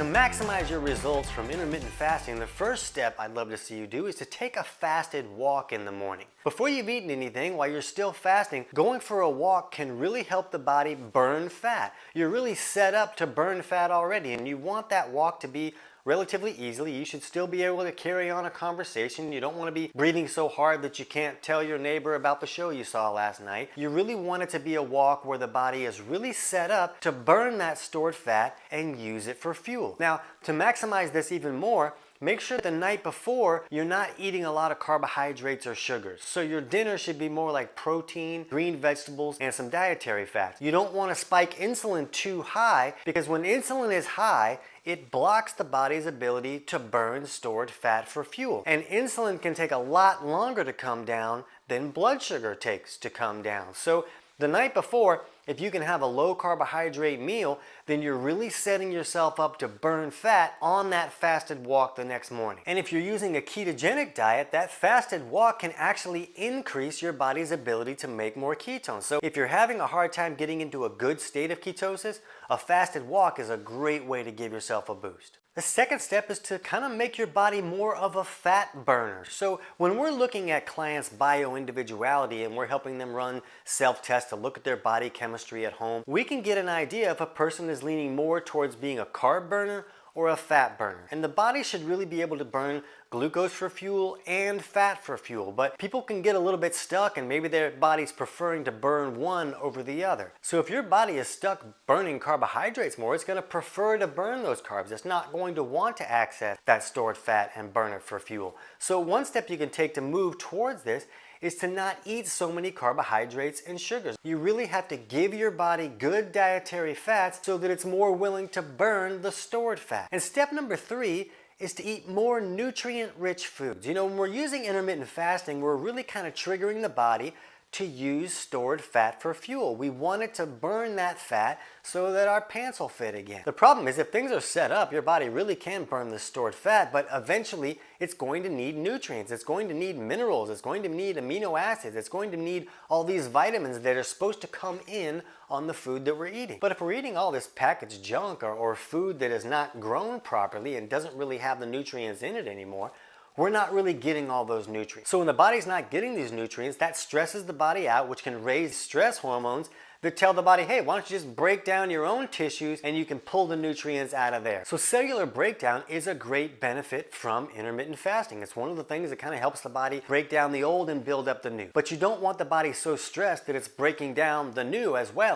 To maximize your results from intermittent fasting, the first step I'd love to see you do is to take a fasted walk in the morning. Before you've eaten anything, while you're still fasting, going for a walk can really help the body burn fat. You're really set up to burn fat already, and you want that walk to be relatively easily. You should still be able to carry on a conversation. You don't want to be breathing so hard that you can't tell your neighbor about the show you saw last night. You really want it to be a walk where the body is really set up to burn that stored fat and use it for fuel. Now, to maximize this even more, make sure the night before you're not eating a lot of carbohydrates or sugars. So your dinner should be more like protein, green vegetables, and some dietary fats. You don't want to spike insulin too high, because when insulin is high, it blocks the body's ability to burn stored fat for fuel. And insulin can take a lot longer to come down than blood sugar takes to come down. So the night before, if you can have a low carbohydrate meal, then you're really setting yourself up to burn fat on that fasted walk the next morning. And if you're using a ketogenic diet, that fasted walk can actually increase your body's ability to make more ketones. So if you're having a hard time getting into a good state of ketosis, a fasted walk is a great way to give yourself a boost. The second step is to kind of make your body more of a fat burner. So when we're looking at clients' bio-individuality and we're helping them run self-tests to look at their body chemistry at home, we can get an idea if a person is leaning more towards being a carb burner or a fat burner. And the body should really be able to burn glucose for fuel and fat for fuel, but people can get a little bit stuck and maybe their body's preferring to burn one over the other. So if your body is stuck burning carbohydrates more, it's going to prefer to burn those carbs. It's not going to want to access that stored fat and burn it for fuel. So one step you can take to move towards this is to not eat so many carbohydrates and sugars. You really have to give your body good dietary fats so that it's more willing to burn the stored fat. And step number 3 is to eat more nutrient-rich foods. You know, when we're using intermittent fasting, we're really kind of triggering the body to use stored fat for fuel. We want it to burn that fat so that our pants will fit again. The problem is, if things are set up, your body really can burn the stored fat, but eventually it's going to need nutrients, it's going to need minerals, it's going to need amino acids, it's going to need all these vitamins that are supposed to come in on the food that we're eating. But if we're eating all this packaged junk or food that is not grown properly and doesn't really have the nutrients in it anymore, we're not really getting all those nutrients. So when the body's not getting these nutrients, that stresses the body out, which can raise stress hormones that tell the body, hey, why don't you just break down your own tissues and you can pull the nutrients out of there. So cellular breakdown is a great benefit from intermittent fasting. It's one of the things that kind of helps the body break down the old and build up the new. But you don't want the body so stressed that it's breaking down the new as well.